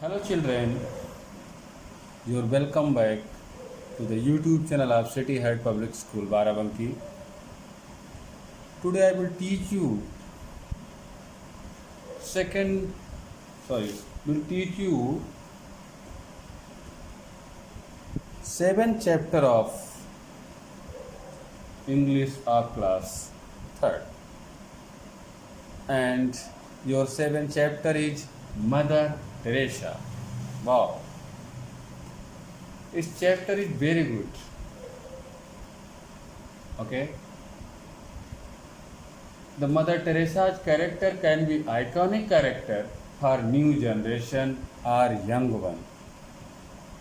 Hello children, you're welcome back to the YouTube channel of City Head Public School Barabanki. Today I will teach you second sorry will teach you seventh chapter of English of class third, and your seventh chapter is Mother Teresa. Wow, this chapter is very good. Okay, the Mother Teresa's character can be iconic character for new generation or young one.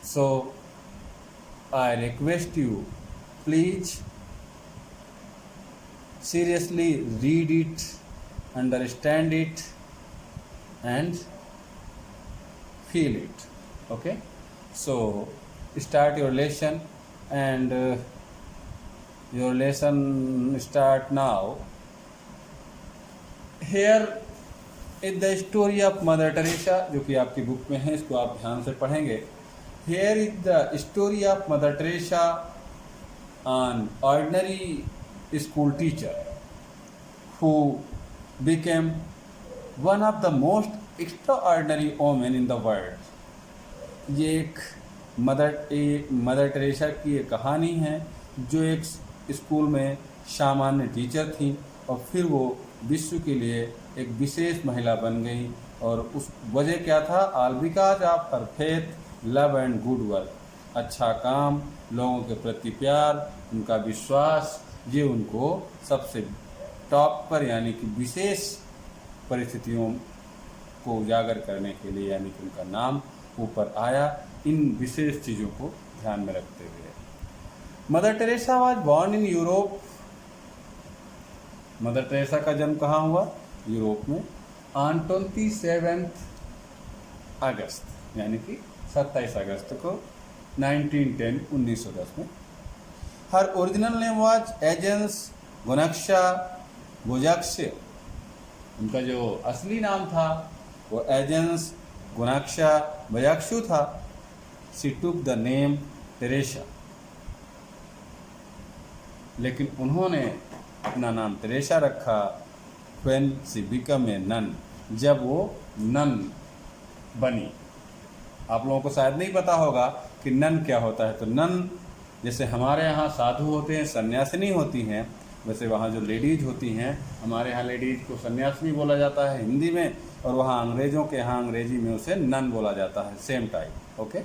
So I request you, please seriously read it, understand it, and feel it. Okay, so start your lesson, and your lesson start now. Here is the story of Mother Teresa, जो कि आपकी book में है, इसको आप ध्यान से पढ़ेंगे. Here is the story of Mother Teresa, an ordinary school teacher who became one of the most extraordinary women in the world. ये एक मदर टेरेसा की एक कहानी है जो एक स्कूल में सामान्य टीचर थी और फिर वो विश्व के लिए एक विशेष महिला बन गई. और उस वजह क्या था? All because of her faith, love and good work. अच्छा काम, लोगों के प्रति प्यार, उनका विश्वास, ये उनको सबसे टॉप पर यानी कि विशेष परिस्थितियों को उजागर करने के लिए यानी कि उनका नाम ऊपर आया, इन विशेष चीज़ों को ध्यान में रखते हुए. Mother Teresa was born in Europe. Mother Teresa का जन्म कहाँ हुआ? यूरोप में, ऑन 27 अगस्त यानी कि 27 अगस्त को 1910 में. हर ओरिजिनल नेम वाज एजेंस गोनक्शा बोजाक्से. उनका जो असली नाम था वो एजेंस गोनाक्शा बयाक्शु था. She took the name Teresa. लेकिन उन्होंने अपना नाम टेरेसा रखा when she become a nun, जब वो नन बनी. आप लोगों को शायद नहीं पता होगा कि नन क्या होता है. तो नन जैसे हमारे यहाँ साधु होते हैं, सन्यासिनी होती हैं, वैसे वहाँ जो लेडीज होती हैं, हमारे यहाँ लेडीज को सन्यासिनी बोला जाता है हिंदी में, और वहाँ अंग्रेज़ों के यहाँ अंग्रेजी में उसे नन बोला जाता है, सेम टाइप. ओके.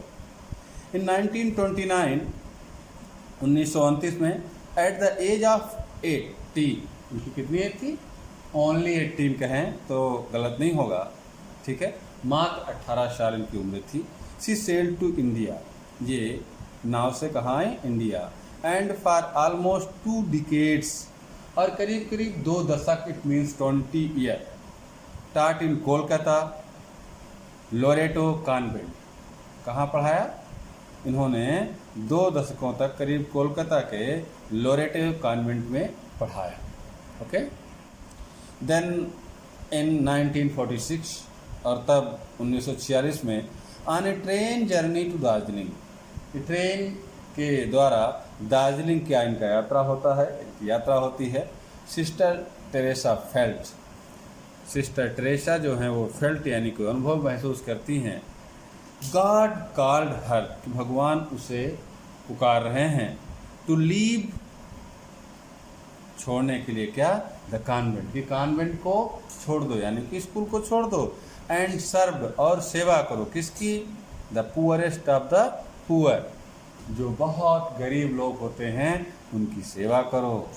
इन 1929 में एट द एज ऑफ 18, उनकी कितनी एज थी? ओनली 18 कहें तो गलत नहीं होगा, ठीक है. मात्र 18 साल इनकी उम्र थी. She sailed to India. ये नाव से कहाँ आए? India. And for almost 2 decades, और करीब करीब 2 दशक, इट मीन्स 20 ईयर, टाट इन कोलकाता लोरेटो कॉन्वेंट. कहाँ पढ़ाया? इन्होंने 2 दशकों तक करीब कोलकाता के लोरेटो कॉन्वेंट में पढ़ाया. ओके. देन इन 1946, और तब 1946 में, on a train journey to Darjeeling. Train के द्वारा दार्जिलिंग क्या इनका यात्रा होता है, यात्रा होती है. Sister Teresa felt. Sister Teresa जो हैं वो फेल्ट यानी कि अनुभव महसूस करती हैं. गॉड कॉल्ड हर, भगवान उसे पुकार रहे हैं. टू लीव, छोड़ने के लिए. क्या? द कॉन्वेंट, कि कॉन्वेंट को छोड़ दो यानी कि स्कूल को छोड़ दो. एंड सर्व, और सेवा करो. किसकी? The poorest of the poor, जो बहुत गरीब लोग होते हैं उनकी सेवा करो.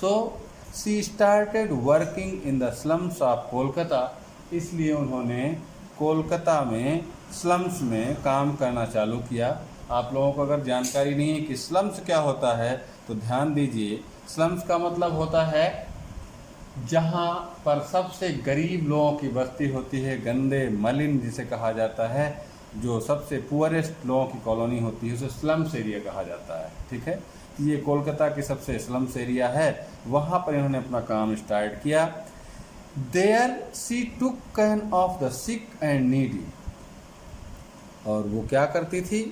So she started working in the slums of Kolkata. इसलिए उन्होंने कोलकाता में स्लम्स में काम करना चालू किया. आप लोगों को अगर जानकारी नहीं है कि स्लम्स क्या होता है तो ध्यान दीजिए. स्लम्स का मतलब होता है जहाँ पर सबसे गरीब लोगों की बस्ती होती है, गंदे मलिन जिसे कहा जाता है, जो सबसे पुअरेस्ट लोगों की कॉलोनी होती है, उसे स्लम्स एरिया कहा जाता है. ठीक है. ये कोलकाता की सबसे स्लम्स एरिया है, वहाँ पर इन्होंने अपना काम स्टार्ट किया. There she took care of the sick and needy. और वो क्या करती थी?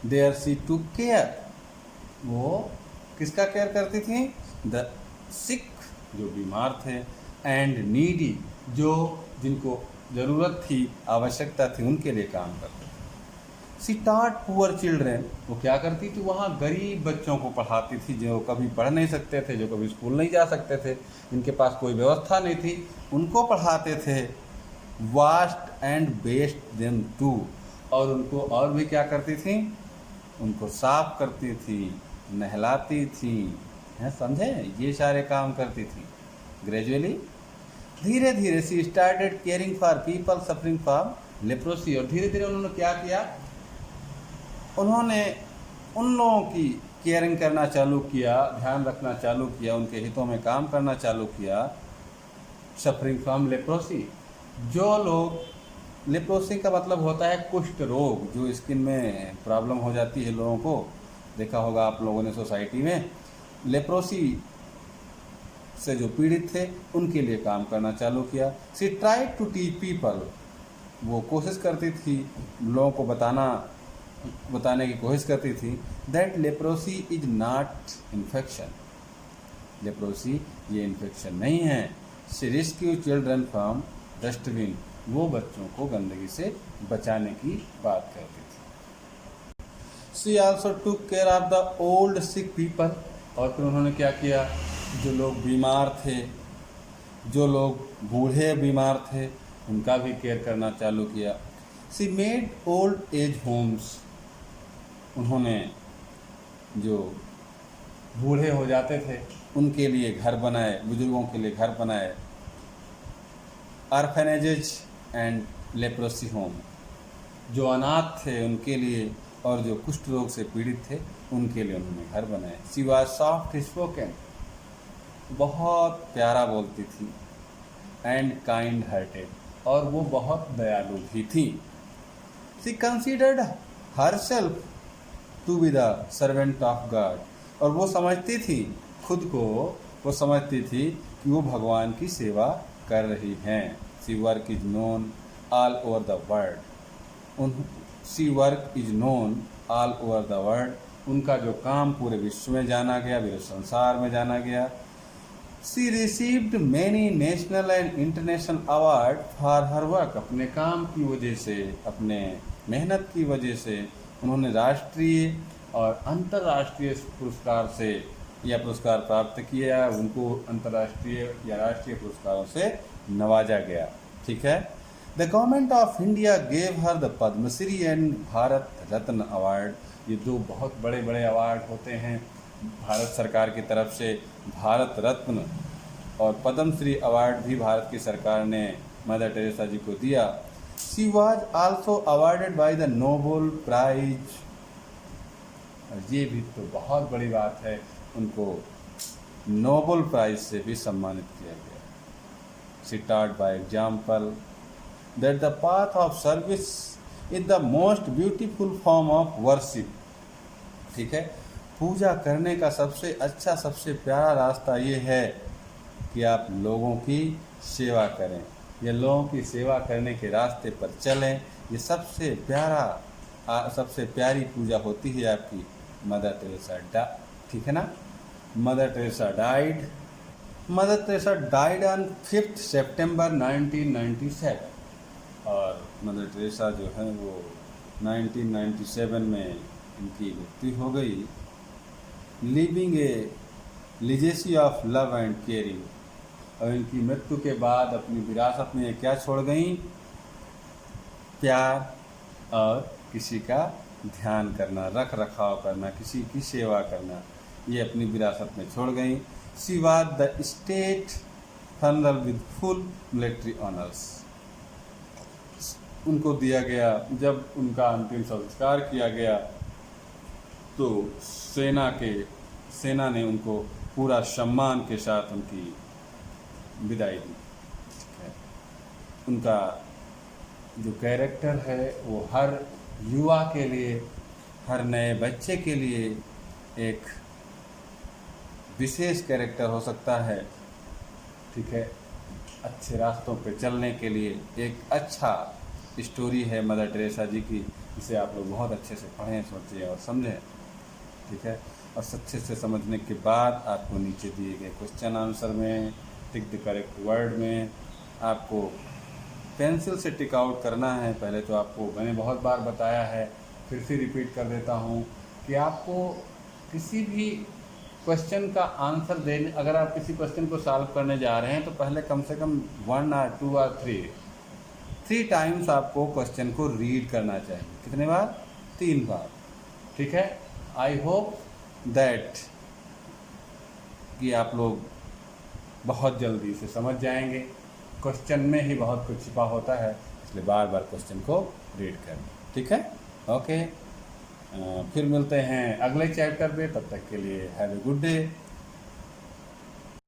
देयर शी टू केयर, वो किसका केयर करती थी? द सिक, जो बीमार थे, एंड नीडी, जो जिनको ज़रूरत थी, आवश्यकता थी, उनके लिए काम करते थे। सी टॉट पुअर चिल्ड्रेन, वो क्या करती थी? वहाँ गरीब बच्चों को पढ़ाती थी, जो कभी पढ़ नहीं सकते थे, जो कभी स्कूल नहीं जा सकते थे, जिनके पास कोई व्यवस्था नहीं थी, उनको पढ़ाते थे। Washed and bathed them too, और उनको और भी क्या करती थी? उनको साफ करती थी, नहलाती थी, हैं, समझे? ये सारे काम करती थी। ग्रेजुअली, धीरे धीरे she started caring for people suffering from leprosy, और धीरे धीरे उन्होंने क्या किया? उन्होंने उन लोगों की केयरिंग करना चालू किया, ध्यान रखना चालू किया, उनके हितों में काम करना चालू किया। सफरिंग फ्रॉम लेप्रोसी, जो लोग, लेप्रोसी का मतलब होता है कुष्ठ रोग, जो स्किन में प्रॉब्लम हो जाती है लोगों को, देखा होगा आप लोगों ने सोसाइटी में। लेप्रोसी से जो पीड़ित थे, उनके लिए काम करना चालू किया। सी ट्राइड टू टीच पीपल, वो कोशिश करती थी, लोगों को बताने की कोशिश करती थी, that leprosy is not infection, leprosy ये इन्फेक्शन नहीं है। सी रेस्क्यू चिल्ड्रन फ्रॉम डस्टबिन, वो बच्चों को गंदगी से बचाने की बात करती थी। She also took care of the old sick people, और फिर उन्होंने क्या किया? जो लोग बीमार थे, जो लोग बूढ़े बीमार थे, उनका भी केयर करना चालू किया। सी मेड ओल्ड एज होम्स, उन्होंने जो बूढ़े हो जाते थे उनके लिए घर बनाए, बुजुर्गों के लिए घर बनाए। ऑर्फेनेजेज एंड लेप्रोसी होम, जो अनाथ थे उनके लिए, और जो कुष्ठ रोग से पीड़ित थे उनके लिए उन्होंने घर बनाए। शी वाज सॉफ्ट स्पोकन, बहुत प्यारा बोलती थी, एंड काइंड हार्टेड, और वो बहुत दयालु भी थी। She considered herself to be the servant of God, और वो समझती थी खुद को, वो समझती थी कि वो भगवान की सेवा कर रही हैं। She work is known all over the world, she work is known all over the world, उनका जो काम पूरे विश्व में जाना गया, पूरे संसार में जाना गया। She received many national and international award for her work, अपने काम की वजह से, अपने मेहनत की वजह से उन्होंने राष्ट्रीय और अंतर्राष्ट्रीय पुरस्कार से यह पुरस्कार प्राप्त किया, उनको अंतर्राष्ट्रीय या राष्ट्रीय पुरस्कारों से नवाजा गया। ठीक है। The government of India gave her the Padmashri and Bharat Ratna award, ये दो बहुत बड़े बड़े अवार्ड होते हैं भारत सरकार की तरफ से। भारत रत्न और पद्मश्री अवार्ड भी भारत की सरकार ने मदर टेरेसा जी को दिया। She was also awarded by the Nobel prize, और ये भी तो बहुत बड़ी बात है, उनको नोबेल प्राइज से भी सम्मानित किया गया। She taught by example that the path of service is the most beautiful form of worship. ठीक है, पूजा करने का सबसे अच्छा, सबसे प्यारा रास्ता ये है कि आप लोगों की सेवा करें, या लोगों की सेवा करने के रास्ते पर चलें। ये सबसे प्यारा, सबसे प्यारी पूजा होती है आपकी मदर टेरेसा। ठीक है ना। मदर टेरेसा डाइड ऑन 5 सितंबर 1997, और मदर टेरेसा जो है वो 1997 में इनकी मृत्यु हो गई। Living A legacy of love and caring, और इनकी मृत्यु के बाद अपनी विरासत में क्या छोड़ गई? प्यार और किसी का ध्यान करना, रख रखाव करना, किसी की सेवा करना, ये अपनी विरासत में छोड़ गई। She was the state funeral with full military honours, उनको दिया गया, जब उनका अंतिम संस्कार किया गया तो सेना ने उनको पूरा सम्मान के साथ उनकी विदाई दी। उनका जो कैरेक्टर है वो हर युवा के लिए, हर नए बच्चे के लिए एक विशेष कैरेक्टर हो सकता है। ठीक है, अच्छे रास्तों पे चलने के लिए एक अच्छा स्टोरी है मदर टेरेसा जी की, इसे आप लोग बहुत अच्छे से पढ़ें, सोचें और समझें, ठीक है। और अच्छे से समझने के बाद आपको नीचे दिए गए क्वेश्चन आंसर में टिक द करेक्ट वर्ड में आपको पेंसिल से टिक आउट करना है। पहले तो आपको मैंने बहुत बार बताया है, फिर से रिपीट कर देता हूँ कि आपको किसी भी क्वेश्चन का आंसर देने, अगर आप किसी क्वेश्चन को सॉल्व करने जा रहे हैं तो पहले कम से कम 1 और 2 और 3 टाइम्स आपको क्वेश्चन को रीड करना चाहिए। कितने बार? 3 बार, ठीक है। आई होप दैट कि आप लोग बहुत जल्दी से समझ जाएंगे। क्वेश्चन में ही बहुत कुछ छिपा होता है, इसलिए बार बार क्वेश्चन को रीड करें, ठीक है। ओके, फिर मिलते हैं अगले चैप्टर में, तब तक के लिए हैव ए गुड डे।